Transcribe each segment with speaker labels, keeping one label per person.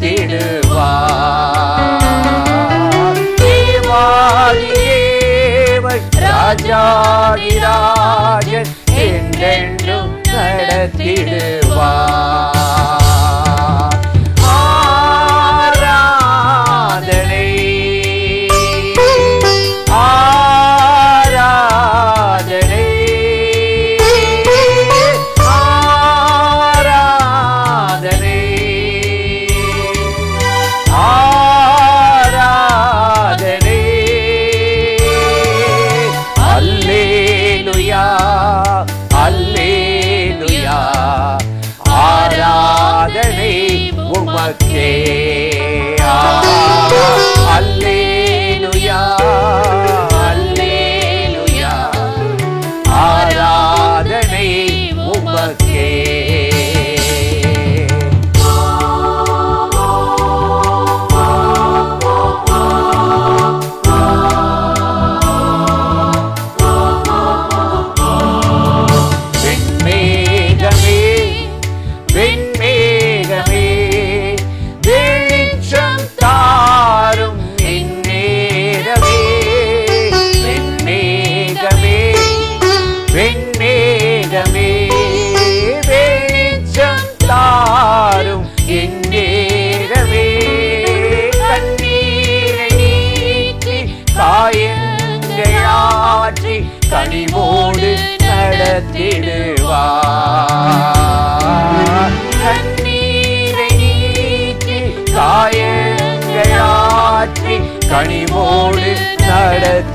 Speaker 1: நடத்திடுவார். தேவாதி தேவன் ராஜாதிராஜன் என்றென்றும் நடத்திடுவார். ஆராதனை ஆராதனை ஆராதனை ஆராதனை. அல்லேலூயா அல்லேலூயா. ஆராதனை உமக்கே. அல்லேலூயா அல்லேலூயா. ஆராதனை உமக்கே. வெண்மேகமே வெண்மேகமே வெளிச்சம் தாரும் இந்நேரமே. வெண்மேகமே வெண்மேகமே வெளிச்சம் தாரும் இந்நேரமே. கண்ணீரை நீக்கி காயங்களாற்றி கனிவோடு நடத்திடுவார். கண்ணீரை நீக்கி காயங்களாற்றி கனிவோடு நடத்திடுவார்.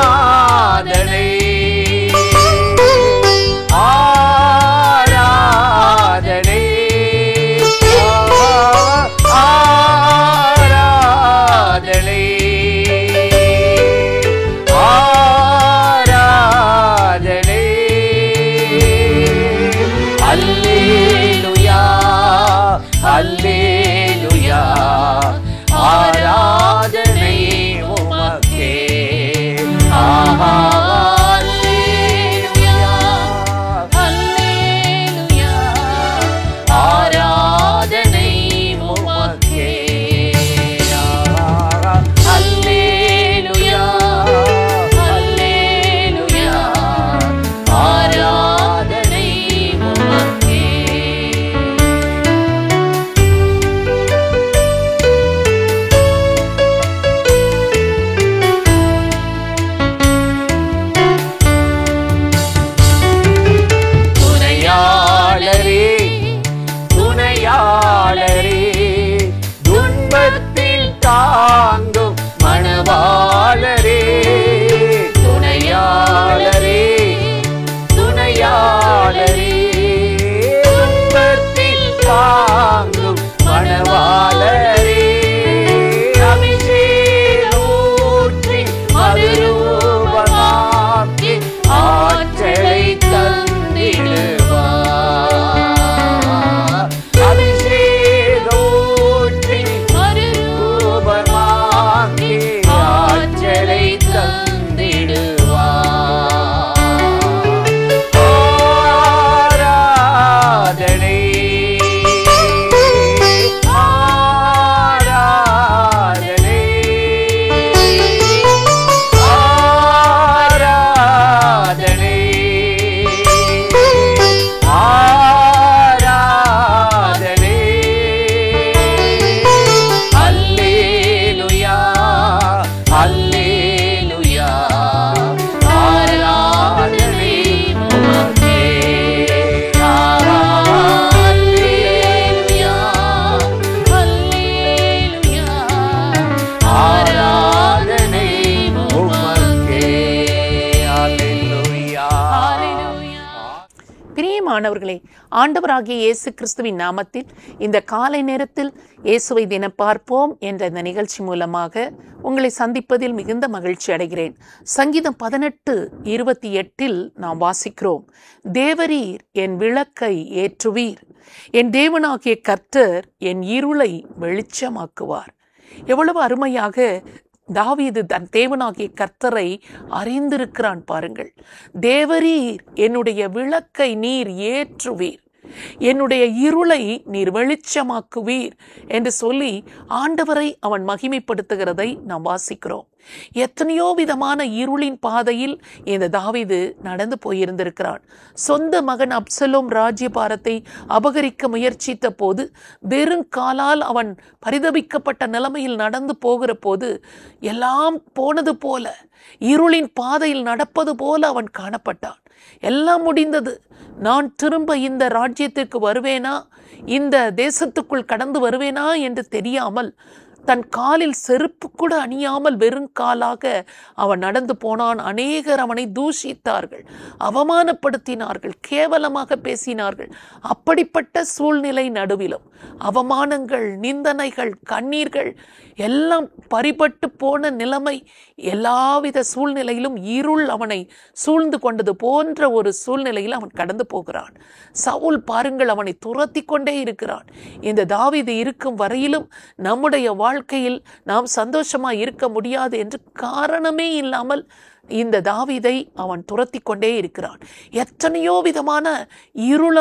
Speaker 1: ஆராதனை ஆராதனை ஆராதனை ஆராதனை. அல்லேலூயா அல்லேலூயா. ஆராதனை உமக்கே. அல்லேலூயா அல்லேலூயா. ஆராதனை உமக்கே. அல்லேலூயா அல்லேலூயா. ஆராதனை உமக்கே. துணையாளரே துணையாளரே துன்பத்தில் தாங்கும் மணவாளரே. துணையாளரே துணையாளரே துன்பத்தில் தாங்கும் மணவாளரே. அபிஷேகூற்றி மறுரூபமாக்கி ஆற்றலை தந்திடுவார். அபிஷேகூற்றி மறுரூபமாக்கி ஆற்றலை தந்திடுவார். ஆராதனை ஆராதனை ஆராதனை ஆராதனை. அல்லேலூயா அல்லேலூயா. ஆராதனை உமக்கே. அல்லேலூயா அல்லேலூயா. ஆராதனை உமக்கே. அல்லேலூயா.
Speaker 2: பிரியமானவர்களே, ஆண்டவராகிய இயேசு கிறிஸ்துவின் நாமத்தில் இந்த காலை நேரத்தில் இயேசுவை தினம் பார்ப்போம் என்ற இந்த நிகழ்ச்சி மூலமாக உங்களை சந்திப்பதில் மிகுந்த மகிழ்ச்சி அடைகிறேன். சங்கீதம் 18:28 நாம் வாசிக்கிறோம், தேவரீர் என் விளக்கை ஏற்றுவீர், என் தேவனாகிய கர்த்தர் என் இருளை வெளிச்சமாக்குவார். எவ்வளவு அருமையாக தாவீது தன் தேவனாகிய கர்த்தரை அறிந்திருக்கிறான். பாருங்கள், தேவரீர் என்னுடைய விளக்கை நீர் ஏற்றுவீர், என்னுடைய இருளை நீர் வெளிச்சமாக்குவீர் என்று சொல்லி ஆண்டவரை அவன் மகிமைப்படுத்துகிறதை நாம் வாசிக்கிறோம். எத்தனையோ விதமான இருளின் பாதையில் இந்த தாவீது நடந்து போயிருந்திருக்கிறான். சொந்த மகன் அப்சலோம் ராஜ்யபாரத்தை அபகரிக்க முயற்சித்த போது வெறுங்காலால் அவன் பரிதபிக்கப்பட்ட நிலைமையில் நடந்து போகிற போது எல்லாம் போனது போல, இருளின் பாதையில் நடப்பது போல அவன் காணப்பட்டான். எல்லாம் முடிந்தது, நான் திரும்ப இந்த ராஜ்யத்திற்கு வருவேனா, இந்த தேசத்துக்குள் கடந்து வருவேனா என்று தெரியாமல் தன் காலில் செருப்பு கூட அணியாமல் வெறுங்காலாக அவன் நடந்து போனான். அநேகர் அவனை தூஷித்தார்கள், அவமானப்படுத்தினார்கள், கேவலமாக பேசினார்கள். அப்படிப்பட்ட சூழ்நிலை நடுவிலும் அவமானங்கள், நிந்தனைகள், கண்ணீர்கள் எல்லாம் பறிபட்டு போன நிலைமை, எல்லாவித சூழ்நிலையிலும் இருள் அவனை சூழ்ந்து கொண்டது போன்ற ஒரு சூழ்நிலையில் அவன் கடந்து போகிறான். சவுல் பாருங்கள், அவனை துரத்தி கொண்டே இருக்கிறான். இந்த தாவீது இருக்கும் வரையிலும் நம்முடைய வாழ்க்கையில் நாம் சந்தோஷமா இருக்க முடியாது என்று காரணமே இல்லாமல் இந்த தாவீதை அவன் துரத்தி கொண்டே இருக்கிறான். எத்தனையோ விதமான இருள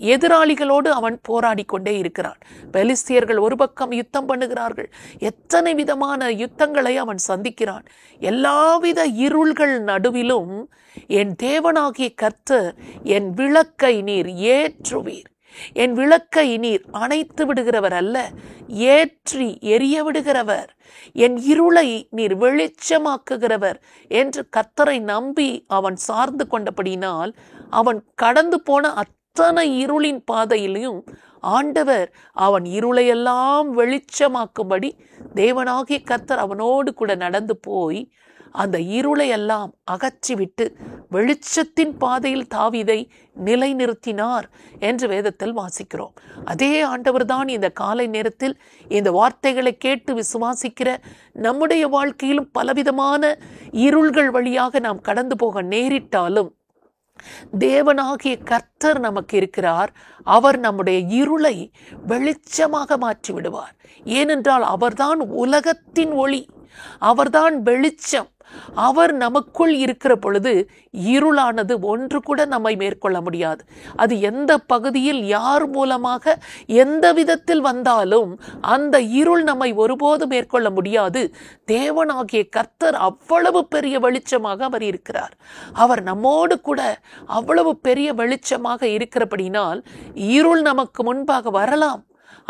Speaker 2: எதிராளிகளோடு அவன் போராடி கொண்டே இருக்கிறான். பெலிஸ்தியர்கள் ஒரு பக்கம் யுத்தம் பண்ணுகிறார்கள், எத்தனை விதமான யுத்தங்களை அவன் சந்திக்கிறான். எல்லாவித இருள்கள் நடுவிலும் என் தேவனாகிய கர்த்தர் என் விளக்கை நீர் ஏற்றுவீர், என் விளக்கை நீர் அணைத்து விடுகிறவர் அல்ல, ஏற்றி எரிய விடுகிறவர், என் இருளை நீர் வெளிச்சமாக்குகிறவர் என்று கர்த்தரை நம்பி அவன் சார்ந்து கொண்டபடினால் அவன் கடந்து போன அத்தனை இருளின் பாதையிலையும் ஆண்டவர் அவன் இருளையெல்லாம் வெளிச்சமாக்கும்படி தேவனாகிய கர்த்தர் அவனோடு கூட நடந்து போய் அந்த இருளையெல்லாம் அகற்றிவிட்டு வெளிச்சத்தின் பாதையில் தாவீதை நிலைநிறுத்தினார் என்று வேதத்தில் வாசிக்கிறோம். அதே ஆண்டவர் தான் இந்த காலை நேரத்தில் இந்த வார்த்தைகளை கேட்டு விசுவாசிக்கிற நம்முடைய வாழ்க்கையிலும் பலவிதமான இருள்கள் வழியாக நாம் கடந்து போக நேரிட்டாலும் தேவனாகிய கர்த்தர் நமக்கு இருக்கிறார். அவர் நம்முடைய இருளை வெளிச்சமாக மாற்றி விடுவார். ஏனென்றால் அவர்தான் உலகத்தின் ஒளி, அவர்தான் வெளிச்சம். அவர் நமக்குள் இருக்கிற பொழுது இருளானது ஒன்று கூட நம்மை மேற்கொள்ள முடியாது. அது எந்த பகுதியில் யார் மூலமாக எந்த விதத்தில் வந்தாலும் அந்த இருள் நம்மை ஒருபோது மேற்கொள்ள முடியாது. தேவனாகிய கர்த்தர் அவ்வளவு பெரிய வெளிச்சமாக அவர் இருக்கிறார். அவர் நம்மோடு கூட அவ்வளவு பெரிய வெளிச்சமாக இருக்கிறபடினால் இருள் நமக்கு முன்பாக வரலாம்,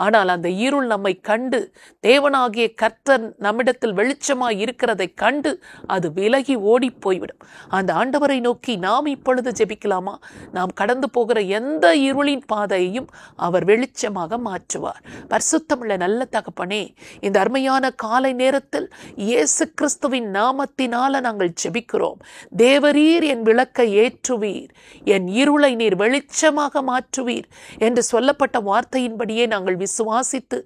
Speaker 2: ஆனால் அந்த இருள் நம்மை கண்டு தேவனாகிய கர்த்தர் நம்மிடத்தில் வெளிச்சமாய் இருக்கிறதை கண்டு அது விலகி ஓடி போய்விடும். அந்த ஆண்டவரை நோக்கி நாம் இப்பொழுது ஜெபிக்கலாமா? நாம் கடந்து போகிற எந்த இருளின் பாதையையும் அவர் வெளிச்சமாக மாற்றுவார். பரிசுத்தமுள்ள நல்ல தகப்பனே, இந்த அருமையான காலை நேரத்தில் இயேசு கிறிஸ்துவின் நாமத்தினால நாங்கள் ஜெபிக்கிறோம். தேவரீர் என் விளக்கை ஏற்றுவீர், என் இருளை நீர் வெளிச்சமாக மாற்றுவீர் என்று சொல்லப்பட்ட வார்த்தையின்படியே நாங்கள் விசுவாசித்து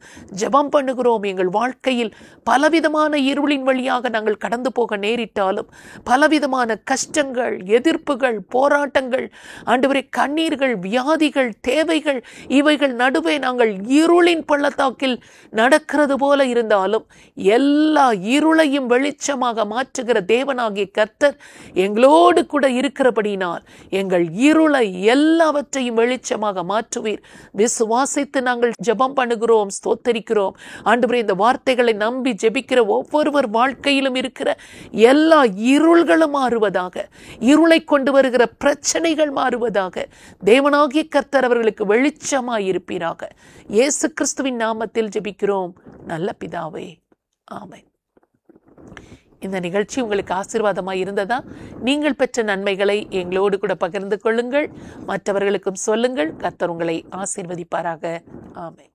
Speaker 2: ஜெபம் பண்ணுகிறோம். எங்கள் வாழ்க்கையில் பலவிதமான இருளின் வழியாக நாங்கள் கடந்து போக நேரிட்டாலும், பலவிதமான கஷ்டங்கள், எதிர்ப்புகள், போராட்டங்கள், ஆண்டவரே கண்ணீர்கள், வியாதிகள், தேவைகள், இவைகள் நடுவே நாங்கள் இருளின் பள்ளத்தாக்கில் நடக்கிறது போல இருந்தாலும் எல்லா இருளையும் வெளிச்சமாக மாற்றுகிற தேவனாகிய கர்த்தர் எங்களோடு கூட இருக்கிறபடினால் எங்கள் இருளை எல்லாவற்றையும் வெளிச்சமாக மாற்றுவீர். விசுவாசித்து நாங்கள் ஜெபம் பண்ணுகிறோம், ஸ்தோத்தரிக்கிறோம். ஆண்டவரே, இந்த வார்த்தைகளை நம்பி ஜெபிக்கிற ஒவ்வொருவர் வாழ்க்கையிலும் இருக்கிற எல்லா இருள்களும் மாறுவதாக, இருளை கொண்டு வருகிற பிரச்சனைகள் மாறுவதாக. தேவனாகிய கர்த்தர் அவர்களுக்கு வெளிச்சமாய் இருப்பீராக. இயேசு கிறிஸ்துவின் நாமத்தில் ஜெபிக்கிறோம் நல்ல பிதாவே, ஆமென். இந்த நிகழ்ச்சி உங்களுக்கு ஆசீர்வாதமாய் இருந்ததா? நீங்கள் பெற்ற நன்மைகளை எங்களோடு கூட பகிர்ந்து கொள்ளுங்கள், மற்றவர்களுக்கும் சொல்லுங்கள். கர்த்தர் உங்களை ஆசீர்வதிப்பாராக. ஆமென்.